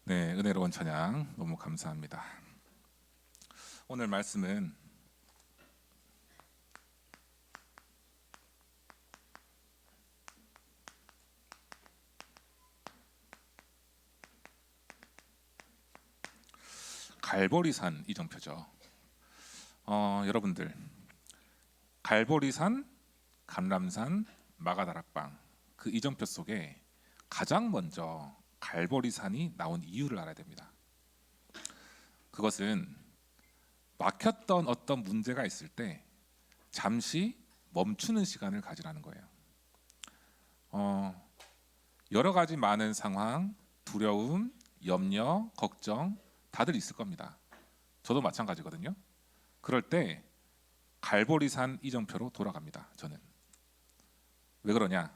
네, 은혜로운 찬양 너무 감사합니다. 오늘 말씀은 갈보리산 이정표죠. 여러분들 갈보리산, 감람산, 마가다락방 그 이정표 속에 가장 먼저 갈보리산이 나온 이유를 알아야 됩니다. 그것은 막혔던 어떤 문제가 있을 때 잠시 멈추는 시간을 가지라는 거예요. 여러 가지 많은 상황, 두려움, 염려, 걱정 다들 있을 겁니다. 저도 마찬가지거든요. 그럴 때 갈보리산 이정표로 돌아갑니다. 저는 왜 그러냐?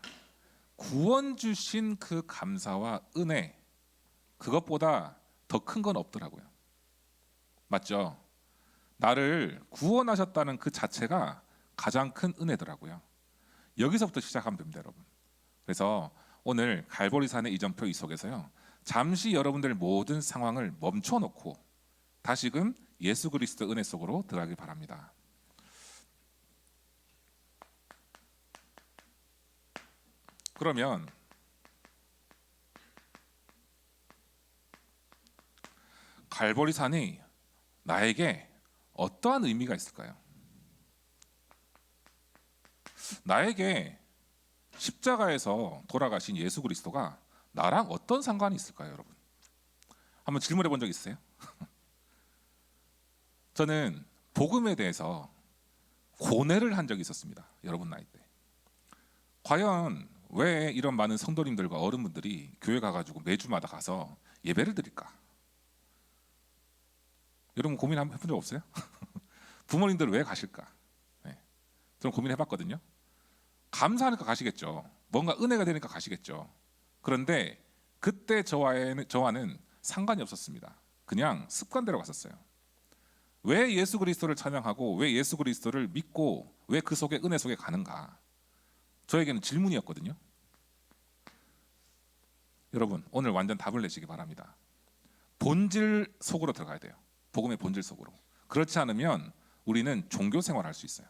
구원 주신 그 감사와 은혜, 그것보다 더 큰 건 없더라고요. 맞죠? 나를 구원하셨다는 그 자체가 가장 큰 은혜더라고요. 여기서부터 시작하면 됩니다, 여러분. 그래서 오늘 갈보리산의 이정표 이 속에서요, 잠시 여러분들 모든 상황을 멈춰놓고 다시금 예수 그리스도 은혜 속으로 들어가길 바랍니다. 그러면 갈보리산이 나에게 어떠한 의미가 있을까요? 나에게 십자가에서 돌아가신 예수 그리스도가 나랑 어떤 상관이 있을까요, 여러분? 한번 질문해 본 적 있어요? 저는 복음에 대해서 고뇌를 한 적이 있었습니다. 여러분 나이 때. 과연 왜 이런 많은 성도님들과 어른분들이 교회 가가지고 매주마다 가서 예배를 드릴까? 여러분 고민 한번 해본 적 없어요? 부모님들 왜 가실까? 네. 저는 고민해봤거든요. 감사하니까 가시겠죠. 뭔가 은혜가 되니까 가시겠죠. 그런데 그때 저와는 상관이 없었습니다. 그냥 습관대로 갔었어요. 왜 예수 그리스도를 찬양하고 왜 예수 그리스도를 믿고 왜 그 속에 은혜 속에 가는가? 저에게는 질문이었거든요. 여러분 오늘 완전 답을 내시기 바랍니다. 본질 속으로 들어가야 돼요. 복음의 본질 속으로. 그렇지 않으면 우리는 종교 생활할 수 있어요.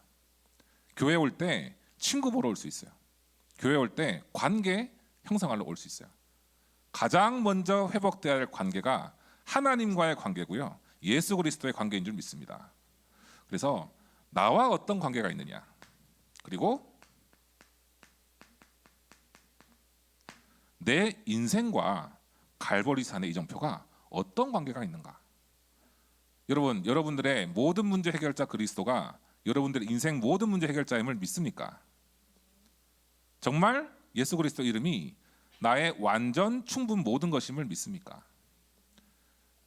교회 올 때 친구 보러 올 수 있어요. 교회 올 때 관계 형성하러 올 수 있어요. 가장 먼저 회복돼야 할 관계가 하나님과의 관계고요, 예수 그리스도의 관계인 줄 믿습니다. 그래서 나와 어떤 관계가 있느냐, 그리고 내 인생과 갈보리산의 이정표가 어떤 관계가 있는가. 여러분들의 모든 문제 해결자 그리스도가 여러분들의 인생 모든 문제 해결자임을 믿습니까? 정말 예수 그리스도 이름이 나의 완전 충분 모든 것임을 믿습니까?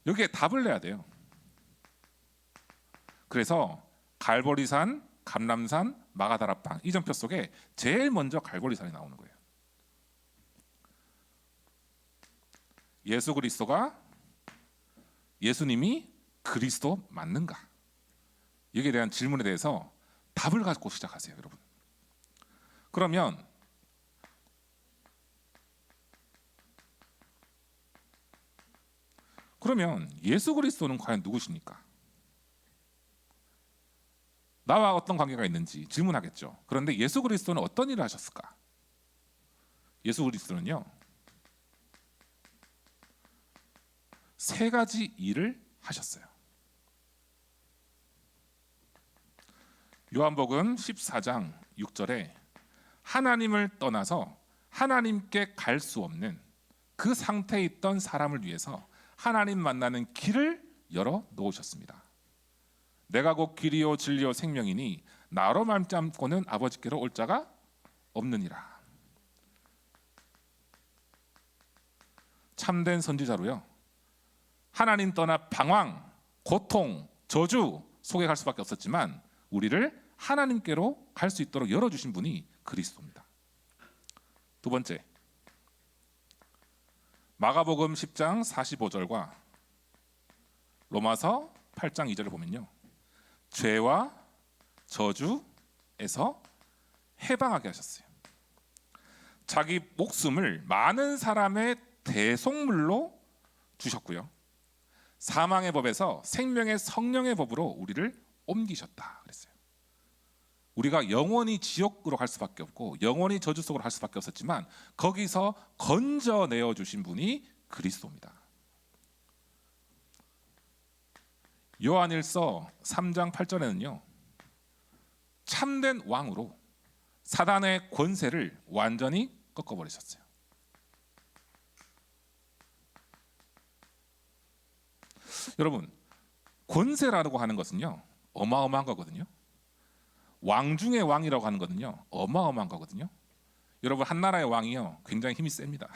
여기에 답을 내야 돼요. 그래서 갈보리산, 감람산, 마가다락방 이정표 속에 제일 먼저 갈보리산이 나오는 거예요. 예수 그리스도가, 예수님이 그리스도 맞는가? 여기에 대한 질문에 대해서 답을 갖고 시작하세요, 여러분. 그러면 예수 그리스도는 과연 누구십니까? 나와 어떤 관계가 있는지 질문하겠죠. 그런데 예수 그리스도는 어떤 일을 하셨을까? 예수 그리스도는요, 세 가지 일을 하셨어요. 요한복음 14장 6절에 하나님을 떠나서 하나님께 갈 수 없는 그 상태에 있던 사람을 위해서 하나님 만나는 길을 열어 놓으셨습니다. 내가 곧 길이요 진리요 생명이니 나로 말미암고는 아버지께로 올 자가 없느니라. 참된 선지자로요, 하나님 떠나 방황, 고통, 저주 속에 갈 수밖에 없었지만 우리를 하나님께로 갈 수 있도록 열어주신 분이 그리스도입니다. 두 번째, 마가복음 10장 45절과 로마서 8장 2절을 보면요, 죄와 저주에서 해방하게 하셨어요. 자기 목숨을 많은 사람의 대속물로 주셨고요. 사망의 법에서 생명의 성령의 법으로 우리를 옮기셨다 그랬어요. 우리가 영원히 지옥으로 갈 수밖에 없고 영원히 저주 속으로 갈 수밖에 없었지만 거기서 건져내어 주신 분이 그리스도입니다. 요한일서 3장 8절에는요. 참된 왕으로 사단의 권세를 완전히 꺾어버리셨어요. 여러분, 권세라고 하는 것은요 어마어마한 거거든요. 왕 중의 왕이라고 하는 거는요 어마어마한 거거든요. 여러분, 한 나라의 왕이요 굉장히 힘이 셉니다.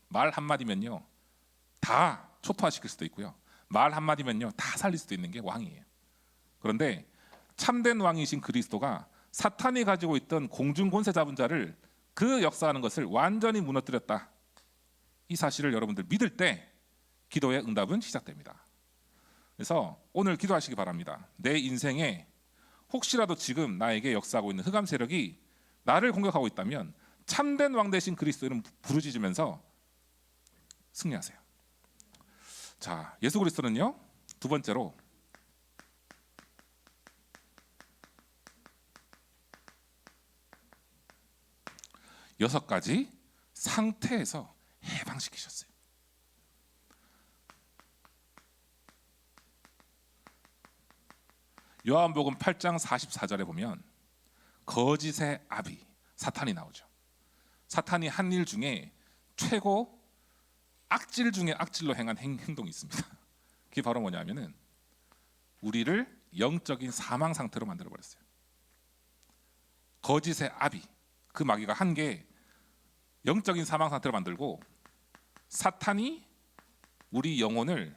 말 한마디면요 다 초토화시킬 수도 있고요, 말 한마디면요 다 살릴 수도 있는 게 왕이에요. 그런데 참된 왕이신 그리스도가 사탄이 가지고 있던 공중 권세 잡은 자를, 그 역사하는 것을 완전히 무너뜨렸다, 이 사실을 여러분들 믿을 때 기도의 응답은 시작됩니다. 그래서 오늘 기도하시기 바랍니다. 내 인생에 혹시라도 지금 나에게 역사하고 있는 흑암 세력이 나를 공격하고 있다면 참된 왕 되신 그리스도 이름 부르짖으면서 승리하세요. 자, 예수 그리스도는요 두 번째로 여섯 가지 상태에서 해방시키셨어요. 요한복음 8장 44절에 보면 거짓의 아비 사탄이 나오죠. 사탄이 한 일 중에 최고 악질 중에 악질로 행한 행동이 있습니다. 그게 바로 뭐냐면은 우리를 영적인 사망 상태로 만들어 버렸어요. 거짓의 아비, 그 마귀가 한 게 영적인 사망 상태로 만들고, 사탄이 우리 영혼을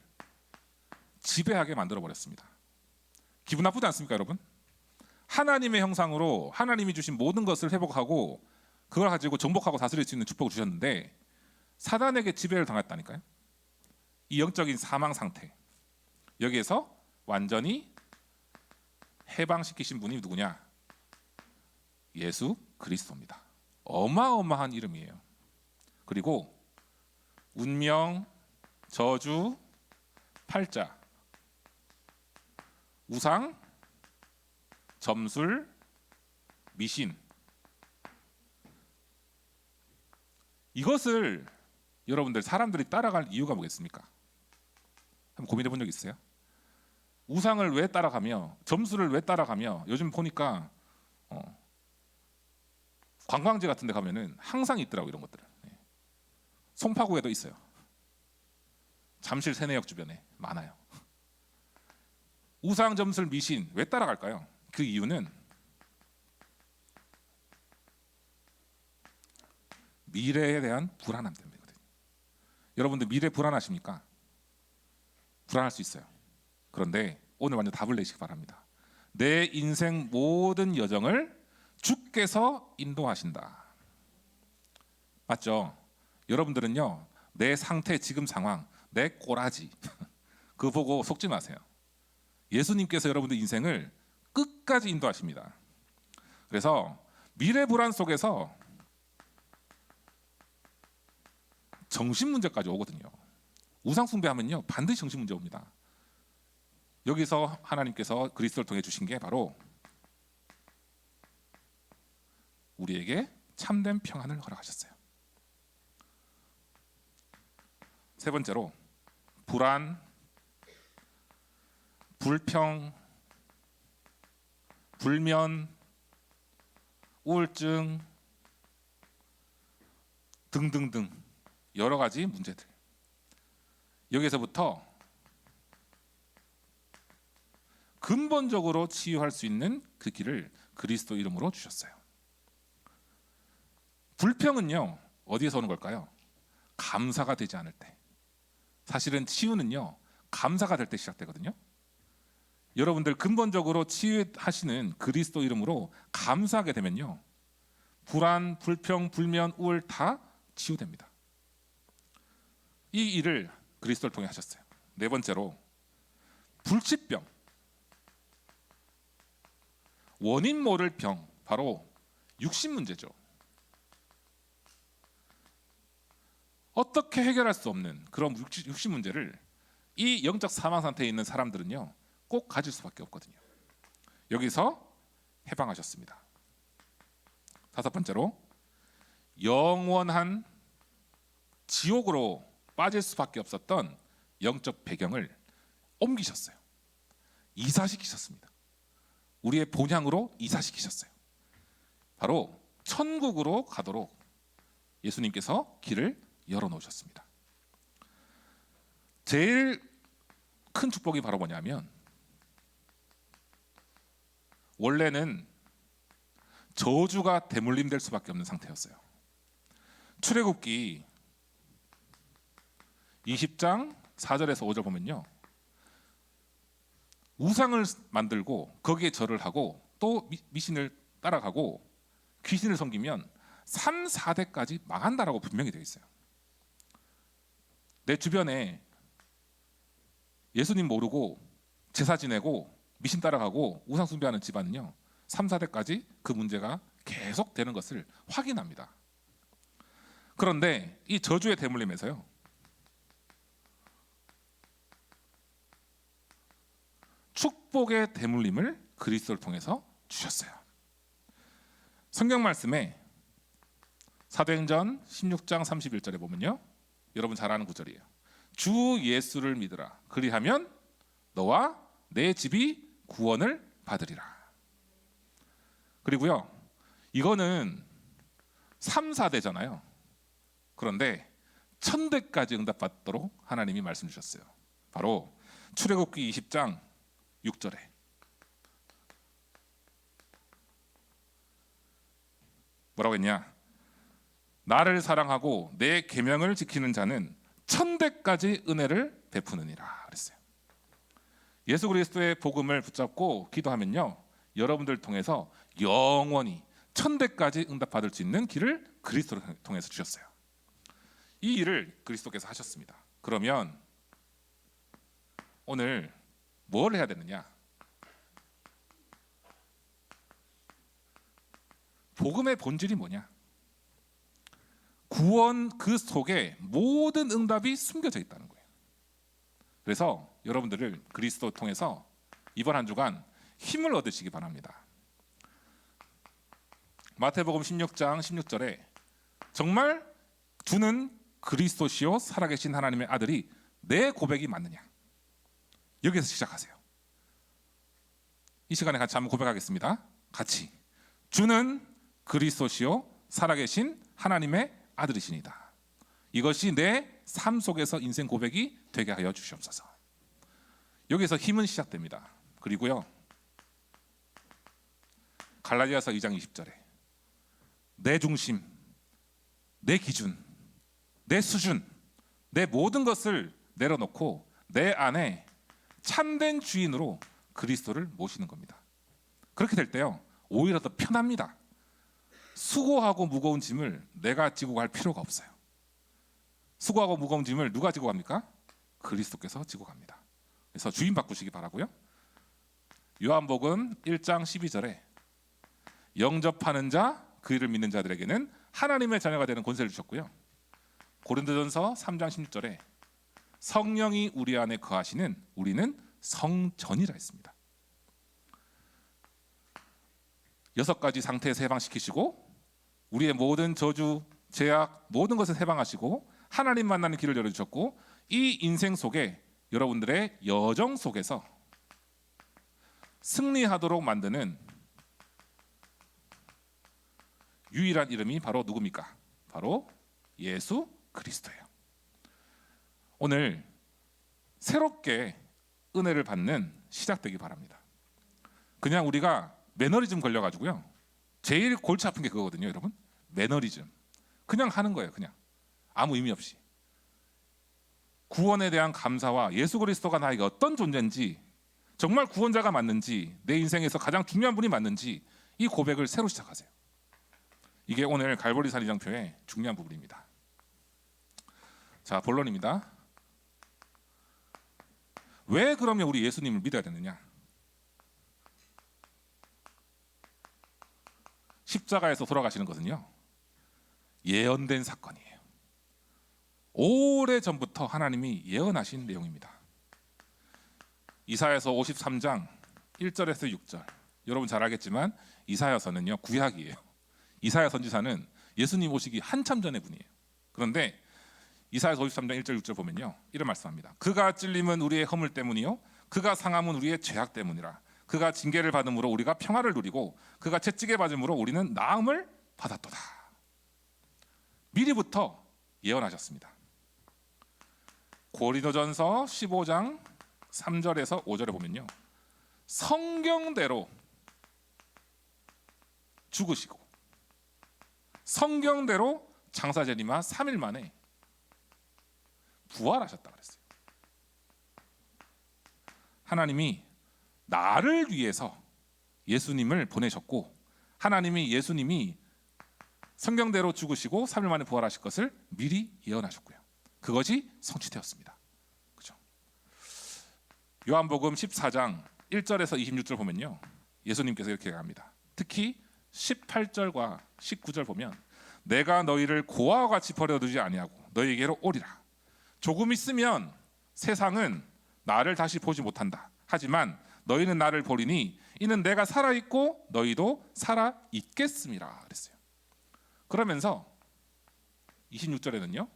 지배하게 만들어 버렸습니다. 기분 나쁘지 않습니까, 여러분? 하나님의 형상으로 하나님이 주신 모든 것을 회복하고 그걸 가지고 정복하고 다스릴 수 있는 축복을 주셨는데 사단에게 지배를 당했다니까요. 이 영적인 사망 상태, 여기에서 완전히 해방시키신 분이 누구냐? 예수 그리스도입니다. 어마어마한 이름이에요. 그리고 운명, 저주, 팔자, 우상, 점술, 미신, 이것을 여러분들 사람들이 따라갈 이유가 뭐겠습니까? 한번 고민해 본 적 있어요? 우상을 왜 따라가며 점수를 왜 따라가며, 요즘 보니까 관광지 같은 데 가면은 항상 있더라고 이런 것들을. 송파구에도 있어요. 잠실 세내역 주변에 많아요. 우상, 점술, 미신 왜 따라갈까요? 그 이유는 미래에 대한 불안함 때문이거든요. 여러분들 미래 불안하십니까? 불안할 수 있어요. 그런데 오늘 완전 답을 내시기 바랍니다. 내 인생 모든 여정을 주께서 인도하신다. 맞죠? 여러분들은요 내 상태, 지금 상황, 내 꼬라지 그거 보고 속지 마세요. 예수님께서 여러분들 인생을 끝까지 인도하십니다. 그래서 미래 불안 속에서 정신 문제까지 오거든요. 우상 숭배하면요 반드시 정신 문제 옵니다. 여기서 하나님께서 그리스도를 통해 주신 게 바로 우리에게 참된 평안을 허락하셨어요. 세 번째로 불안, 불평, 불면, 우울증 등등등 여러 가지 문제들, 여기서부터 근본적으로 치유할 수 있는 그 길을 그리스도 이름으로 주셨어요. 불평은요 어디에서 오는 걸까요? 감사가 되지 않을 때. 사실은 치유는요 감사가 될 때 시작되거든요. 여러분들 근본적으로 치유하시는 그리스도 이름으로 감사하게 되면요 불안, 불평, 불면, 우울 다 치유됩니다. 이 일을 그리스도를 통해 하셨어요. 네 번째로 불치병, 원인 모를 병, 바로 육신 문제죠. 어떻게 해결할 수 없는 그런 육신 문제를 이 영적 사망 상태에 있는 사람들은요 꼭 가질 수밖에 없거든요. 여기서 해방하셨습니다. 다섯 번째로 영원한 지옥으로 빠질 수밖에 없었던 영적 배경을 옮기셨어요. 이사시키셨습니다. 우리의 본향으로 이사시키셨어요. 바로 천국으로 가도록 예수님께서 길을 열어놓으셨습니다. 제일 큰 축복이 바로 뭐냐면 원래는 저주가 대물림될 수밖에 없는 상태였어요. 출애굽기 20장 4절에서 5절 보면요, 우상을 만들고 거기에 절을 하고 또 미신을 따라가고 귀신을 섬기면 3, 4대까지 망한다라고 분명히 되어 있어요. 내 주변에 예수님 모르고 제사 지내고 미신 따라가고 우상 숭배하는 집안은요 3, 4대까지 그 문제가 계속 되는 것을 확인합니다. 그런데 이 저주의 대물림에서요 축복의 대물림을 그리스도를 통해서 주셨어요. 성경 말씀에 사도행전 16장 31절에 보면요, 여러분 잘 아는 구절이에요. 주 예수를 믿으라. 그리하면 너와 내 집이 구원을 받으리라. 그리고요, 이거는 3, 4대잖아요. 그런데 1000대까지 응답받도록 하나님이 말씀 주셨어요. 바로 출애굽기 20장 6절에 뭐라고 했냐? 나를 사랑하고 내 계명을 지키는 자는 1000대까지 은혜를 베푸느니라 그랬어요. 예수 그리스도의 복음을 붙잡고 기도하면요 여러분들 통해서 영원히 1000대까지 응답받을 수 있는 길을 그리스도를 통해서 주셨어요. 이 일을 그리스도께서 하셨습니다. 그러면 오늘 뭘 해야 되느냐? 복음의 본질이 뭐냐? 구원 그 속에 모든 응답이 숨겨져 있다는 거예요. 그래서 여러분들을 그리스도 통해서 이번 한 주간 힘을 얻으시기 바랍니다. 마태복음 16장 16절에 정말 주는 그리스도시요 살아계신 하나님의 아들이 내 고백이 맞느냐? 여기서 시작하세요. 이 시간에 같이 한번 고백하겠습니다. 같이. 주는 그리스도시요 살아계신 하나님의 아들이시니다. 이것이 내 삶 속에서 인생 고백이 되게 하여 주시옵소서. 여기서 힘은 시작됩니다. 그리고요 갈라디아서 2장 20절에 내 중심, 내 기준, 내 수준, 내 모든 것을 내려놓고 내 안에 참된 주인으로 그리스도를 모시는 겁니다. 그렇게 될 때요 오히려 더 편합니다. 수고하고 무거운 짐을 내가 지고 갈 필요가 없어요. 수고하고 무거운 짐을 누가 지고 갑니까? 그리스도께서 지고 갑니다. 그래서 주인 바꾸시기 바라고요. 요한복음 1장 12절에 영접하는 자, 그 이를 믿는 자들에게는 하나님의 자녀가 되는 권세를 주셨고요. 고린도전서 3장 16절에 성령이 우리 안에 거하시는 우리는 성전이라 했습니다. 6가지 상태에서 해방시키시고 우리의 모든 저주, 제약, 모든 것을 해방하시고 하나님 만나는 길을 열어주셨고 이 인생 속에 여러분들의 여정 속에서 승리하도록 만드는 유일한 이름이 바로 누굽니까? 바로 예수 그리스도예요. 오늘 새롭게 은혜를 받는 시작되기 바랍니다. 그냥 우리가 매너리즘 걸려가지고요 제일 골치 아픈 게 그거거든요. 여러분 매너리즘 그냥 하는 거예요. 그냥 아무 의미 없이 구원에 대한 감사와 예수 그리스도가 나에게 어떤 존재인지 정말 구원자가 맞는지 내 인생에서 가장 중요한 분이 맞는지 이 고백을 새로 시작하세요. 이게 오늘 갈보리 산이정표의 중요한 부분입니다. 자 본론입니다. 왜 그러면 우리 예수님을 믿어야 되느냐? 십자가에서 돌아가시는 것은요 예언된 사건이에요. 오래 전부터 하나님이 예언하신 내용입니다. 이사야서 53장 1절에서 6절. 여러분 잘 알겠지만 이사야서는요 구약이에요. 이사야 선지자는 예수님 오시기 한참 전의 분이에요. 그런데 이사야서 53장 1절 6절 보면요 이런 말씀합니다. 그가 찔림은 우리의 허물 때문이요 그가 상함은 우리의 죄악 때문이라. 그가 징계를 받음으로 우리가 평화를 누리고 그가 채찍에 맞음으로 우리는 나음을 받았도다. 미리부터 예언하셨습니다. 고린도전서 15장 3절에서 5절에 보면요 성경대로 죽으시고 성경대로 장사 재림하 3일 만에 부활하셨다 그랬어요. 하나님이 나를 위해서 예수님을 보내셨고 하나님이 예수님이 성경대로 죽으시고 3일 만에 부활하실 것을 미리 예언하셨고요. 그것이 성취되었습니다. 그죠? 요한복음 14장 1절에서 26절 보면요. 예수님께서 이렇게 합니다. 특히 18절과 19절 보면 내가 너희를 고아와 같이 버려두지 아니하고 너희에게로 오리라. 조금 있으면 세상은 나를 다시 보지 못한다. 하지만 너희는 나를 보리니 이는 내가 살아있고 너희도 살아있겠음이라 그랬어요. 그러면서 26절에는요.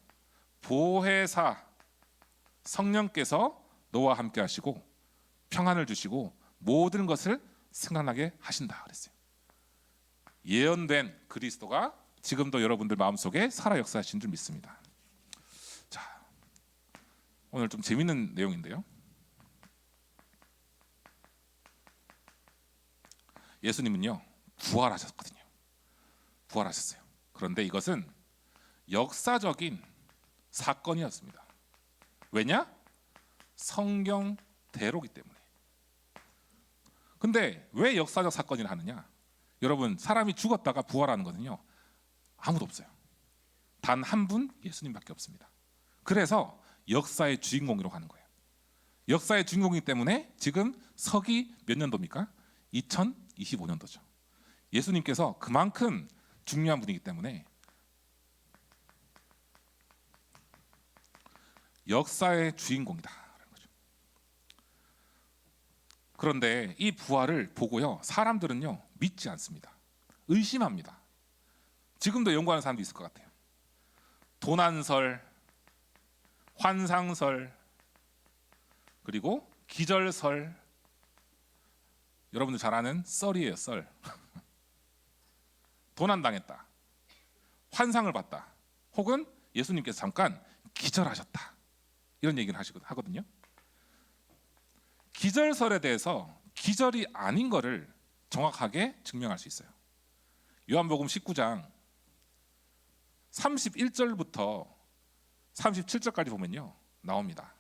보혜사 성령께서 너와 함께 하시고 평안을 주시고 모든 것을 승하나게 하신다 그랬어요. 예언된 그리스도가 지금도 여러분들 마음속에 살아 역사하신 줄 믿습니다. 자, 오늘 좀 재밌는 내용인데요. 예수님은요 부활하셨거든요. 부활하셨어요. 그런데 이것은 역사적인 사건이었습니다. 왜냐? 성경대로기 때문에. 근데 왜 역사적 사건이라 하느냐? 여러분 사람이 죽었다가 부활하는 것은요 아무도 없어요. 단 한 분 예수님밖에 없습니다. 그래서 역사의 주인공이라고 하는 거예요. 역사의 주인공이기 때문에 지금 서기 몇 년도입니까? 2025년도죠. 예수님께서 그만큼 중요한 분이기 때문에 역사의 주인공이다라는 거죠. 그런데 이 부활을 보고요 사람들은요 믿지 않습니다. 의심합니다. 지금도 연구하는 사람도 있을 것 같아요. 도난설, 환상설, 그리고 기절설. 여러분들 잘 아는 썰이에요. 썰. 도난당했다, 환상을 봤다, 혹은 예수님께서 잠깐 기절하셨다 이런 얘기를 하거든요. 기절설에 대해서 기절이 아닌 것을 정확하게 증명할 수 있어요. 요한복음 19장 31절부터 37절까지 보면요 나옵니다.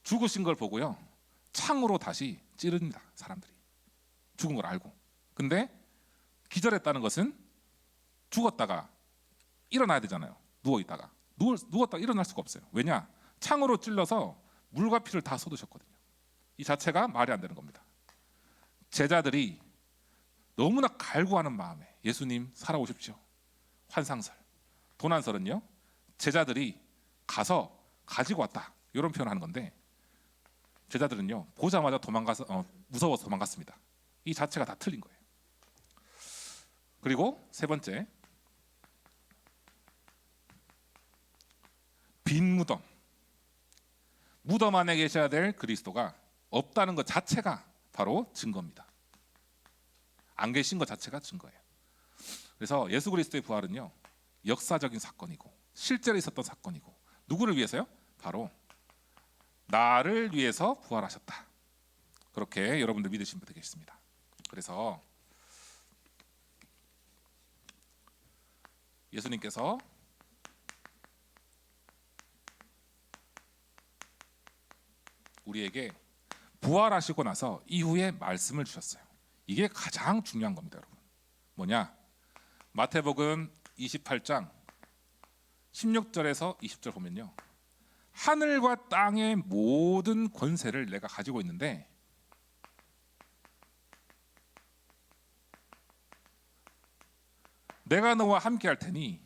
죽으신 걸 보고요 창으로 다시 찌릅니다. 사람들이 죽은 걸 알고. 근데 기절했다는 것은 죽었다가 일어나야 되잖아요. 누워있다가 누웠다가 일어날 수가 없어요. 왜냐? 창으로 찔러서 물과 피를 다 쏟으셨거든요. 이 자체가 말이 안 되는 겁니다. 제자들이 너무나 갈구하는 마음에 예수님 살아오십시오. 환상설, 도난설은요 제자들이 가서 가지고 왔다 이런 표현을 하는 건데 제자들은요 보자마자 도망가서 무서워서 도망갔습니다. 이 자체가 다 틀린 거예요. 그리고 세 번째, 빈 무덤. 무덤 안에 계셔야 될 그리스도가 없다는 것 자체가 바로 증거입니다. 안 계신 것 자체가 증거예요. 그래서 예수 그리스도의 부활은요 역사적인 사건이고 실제로 있었던 사건이고 누구를 위해서요? 바로 나를 위해서 부활하셨다. 그렇게 여러분들 믿으시면 되겠습니다. 그래서 예수님께서 우리에게 부활하시고 나서 이후에 말씀을 주셨어요. 이게 가장 중요한 겁니다, 여러분. 뭐냐? 마태복음 28장 16절에서 20절 보면요. 하늘과 땅의 모든 권세를 내가 가지고 있는데 내가 너와 함께 할 테니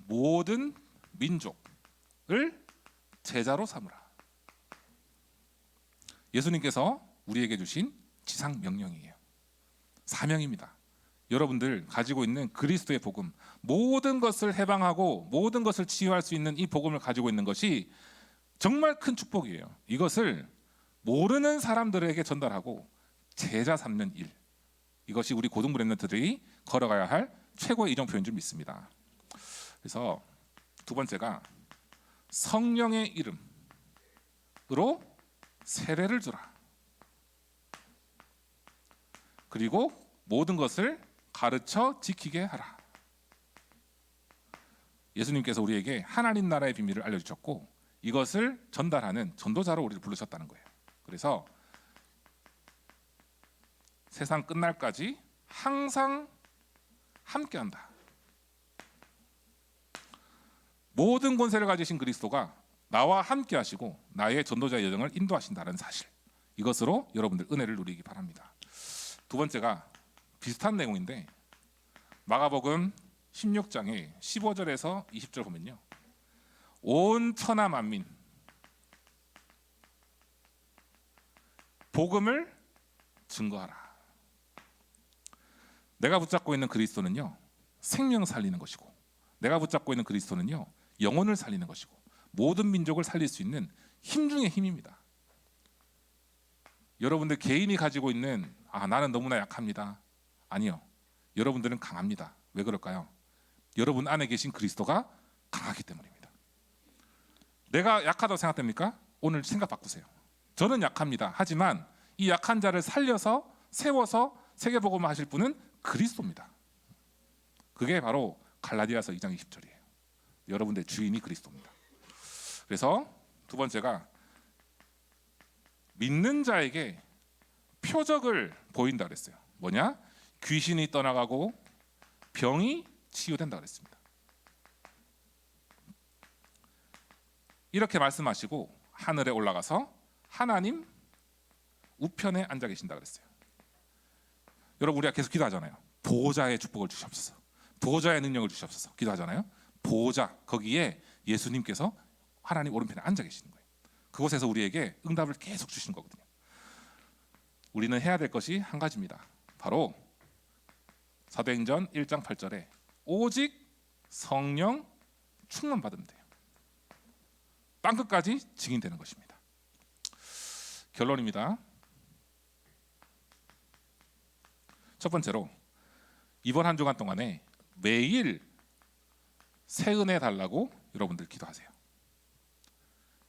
모든 민족을 제자로 삼으라. 예수님께서 우리에게 주신 지상 명령이에요. 사명입니다. 여러분들 가지고 있는 그리스도의 복음, 모든 것을 해방하고 모든 것을 치유할 수 있는 이 복음을 가지고 있는 것이 정말 큰 축복이에요. 이것을 모르는 사람들에게 전달하고 제자 삼는 일, 이것이 우리 고등부 렘넌트들이 걸어가야 할 최고의 이정 표현인 줄 믿습니다. 그래서 두 번째가 성령의 이름으로 세례를 주라. 그리고 모든 것을 가르쳐 지키게 하라. 예수님께서 우리에게 하나님 나라의 비밀을 알려주셨고 이것을 전달하는 전도자로 우리를 부르셨다는 거예요. 그래서 세상 끝날까지 항상 함께한다. 모든 권세를 가지신 그리스도가 나와 함께하시고 나의 전도자의 여정을 인도하신다는 사실, 이것으로 여러분들 은혜를 누리기 바랍니다. 두 번째가 비슷한 내용인데 마가복음 16장의 15절에서 20절 보면요, 온 천하 만민 복음을 증거하라. 내가 붙잡고 있는 그리스도는요, 생명 살리는 것이고, 내가 붙잡고 있는 그리스도는요, 영혼을 살리는 것이고, 모든 민족을 살릴 수 있는 힘 중의 힘입니다. 여러분들 개인이 가지고 있는 나는 너무나 약합니다, 아니요, 여러분들은 강합니다. 왜 그럴까요? 여러분 안에 계신 그리스도가 강하기 때문입니다. 내가 약하다고 생각됩니까? 오늘 생각 바꾸세요. 저는 약합니다. 하지만 이 약한 자를 살려서 세워서 세계복음을 하실 분은 그리스도입니다. 그게 바로 갈라디아서 2장 20절이에요. 여러분들의 주인이 그리스도입니다. 그래서 두 번째가 믿는 자에게 표적을 보인다 그랬어요. 뭐냐? 귀신이 떠나가고 병이 치유된다 그랬습니다. 이렇게 말씀하시고 하늘에 올라가서 하나님 우편에 앉아 계신다 그랬어요. 여러분, 우리가 계속 기도하잖아요. 보호자의 축복을 주시옵소서, 보호자의 능력을 주시옵소서 기도하잖아요. 보호자, 거기에 예수님께서 하나님 오른편에 앉아 계시는 거예요. 그곳에서 우리에게 응답을 계속 주시는 거거든요. 우리는 해야 될 것이 한 가지입니다. 바로 사도행전 1장 8절에 오직 성령 충만 받으면 돼요. 땅끝까지 증인되는 것입니다. 결론입니다. 첫 번째로, 이번 한 주간 동안에 매일 새 은혜 달라고 여러분들 기도하세요.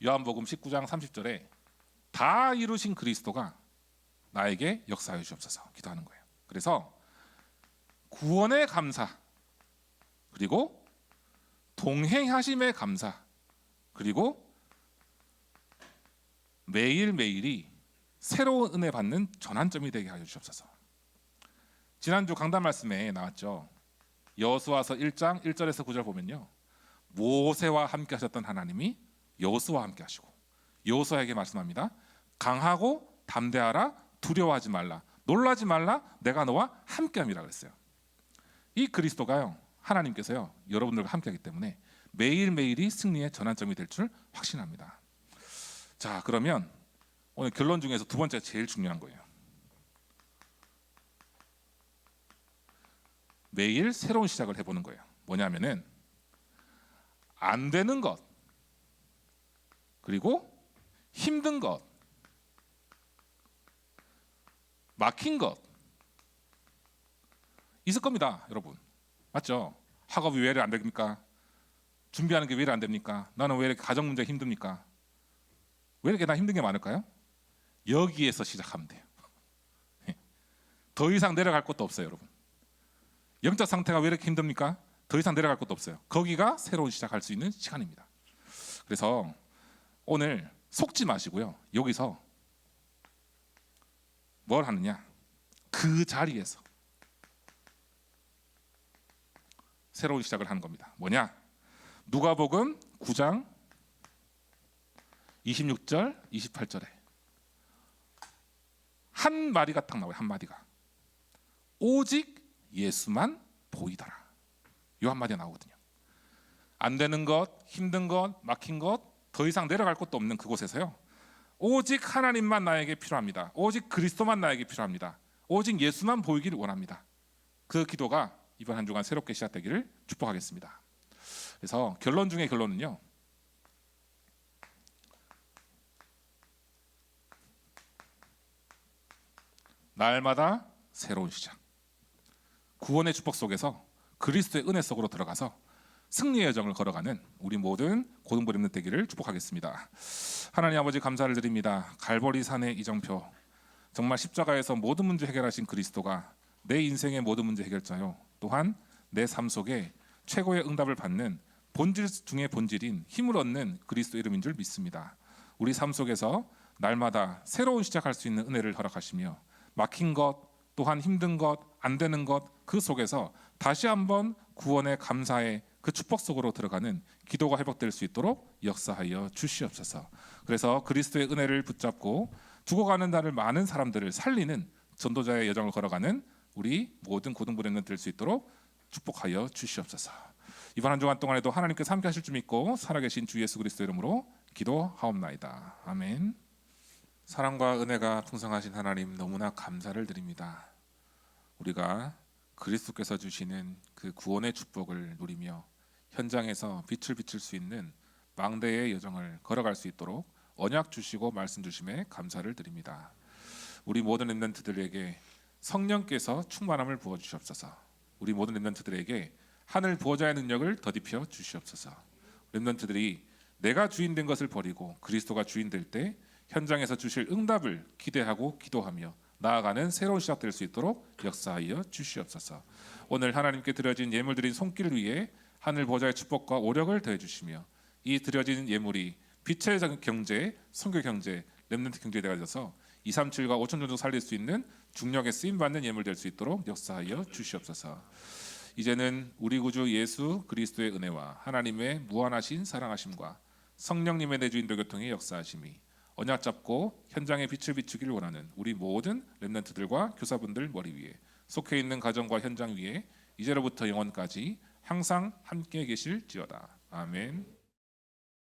요한복음 19장 30절에 다 이루신 그리스도가 나에게 역사하여 주옵소서 기도하는 거예요. 그래서 구원의 감사, 그리고 동행하심의 감사, 그리고 매일매일이 새로운 은혜 받는 전환점이 되게 하여 주옵소서. 지난주 강단 말씀에 나왔죠. 여호수아서 1장 1절에서 9절 보면요, 모세와 함께 하셨던 하나님이 여호수아와 함께 하시고 여호수아에게 말씀합니다. 강하고 담대하라, 두려워하지 말라, 놀라지 말라, 내가 너와 함께함이라 그랬어요. 이 그리스도가요, 하나님께서요, 여러분들과 함께하기 때문에 매일매일이 승리의 전환점이 될 줄 확신합니다. 자, 그러면 오늘 결론 중에서 두 번째가 제일 중요한 거예요. 매일 새로운 시작을 해보는 거예요. 뭐냐면은 안 되는 것, 그리고 힘든 것, 막힌 것 있을 겁니다, 여러분. 맞죠? 학업이 왜 이렇게 안 됩니까? 준비하는 게 왜 이렇게 안 됩니까? 나는 왜 이렇게 가정 문제가 힘듭니까? 왜 이렇게 나 힘든 게 많을까요? 여기에서 시작하면 돼요. 더 이상 내려갈 것도 없어요, 여러분. 영적 상태가 왜 이렇게 힘듭니까? 더 이상 내려갈 것도 없어요. 거기가 새로운 시작할 수 있는 시간입니다. 그래서 오늘 속지 마시고요, 여기서 뭘 하느냐, 그 자리에서 새로운 시작을 하는 겁니다. 뭐냐? 누가복음 9장 26절 28절에 한 마디가 딱 나와요. 한 마디가 오직 예수만 보이더라. 이 한 마디가 나오거든요. 안 되는 것, 힘든 것, 막힌 것, 더 이상 내려갈 곳도 없는 그곳에서요. 오직 하나님만 나에게 필요합니다. 오직 그리스도만 나에게 필요합니다. 오직 예수만 보이기를 원합니다. 그 기도가 이번 한 주간 새롭게 시작되기를 축복하겠습니다. 그래서 결론 중에 결론은요. 날마다 새로운 시작. 구원의 축복 속에서 그리스도의 은혜 속으로 들어가서 승리의 여정을 걸어가는 우리 모든 고등부 렘넌트 되기를 축복하겠습니다. 하나님 아버지 감사를 드립니다. 갈보리 산의 이정표, 정말 십자가에서 모든 문제 해결하신 그리스도가 내 인생의 모든 문제 해결자요, 또한 내 삶 속에 최고의 응답을 받는 본질 중의 본질인 힘을 얻는 그리스도 이름인 줄 믿습니다. 우리 삶 속에서 날마다 새로운 시작할 수 있는 은혜를 허락하시며 막힌 것, 또한 힘든 것, 안 되는 것, 그 속에서 다시 한번 구원의 감사의 그 축복 속으로 들어가는 기도가 회복될 수 있도록 역사하여 주시옵소서. 그래서 그리스도의 은혜를 붙잡고 죽어가는 날을 많은 사람들을 살리는 전도자의 여정을 걸어가는 우리 모든 고등부 렘넌트 될 수 있도록 축복하여 주시옵소서. 이번 한 주간 동안에도 하나님께서 함께 하실 줄 믿고 살아계신 주 예수 그리스도 이름으로 기도하옵나이다. 아멘. 사랑과 은혜가 풍성하신 하나님, 너무나 감사를 드립니다. 우리가 그리스도께서 주시는 그 구원의 축복을 누리며 현장에서 빛을 비출 수 있는 망대의 여정을 걸어갈 수 있도록 언약 주시고 말씀 주심에 감사를 드립니다. 우리 모든 렘넌트들에게 성령께서 충만함을 부어 주시옵소서. 우리 모든 렘넌트들에게 하늘 보호자의 능력을 더딥혀 주시옵소서. 렘넌트들이 내가 주인 된 것을 버리고 그리스도가 주인 될 때 현장에서 주실 응답을 기대하고 기도하며 나아가는 새로운 시작될 수 있도록 역사하여 주시옵소서. 오늘 하나님께 드려진 예물 드린 손길 위에 하늘 보좌의 축복과 오력을 더해 주시며 이 드려진 예물이 빛의 경제, 선교 경제, 렘넌트 경제에 되어져서 237과 5천 종족 살릴 수 있는 중력에 쓰임 받는 예물 될 수 있도록 역사하여 주시옵소서. 이제는 우리 구주 예수 그리스도의 은혜와 하나님의 무한하신 사랑하심과 성령님의 내주인도 교통의 역사하심이 언약 잡고 현장에 빛을 비추기를 원하는 우리 모든 렘넌트들과 교사분들 머리 위에 속해 있는 가정과 현장 위에 이제로부터 영원까지 항상 함께 계실지어다. 아멘.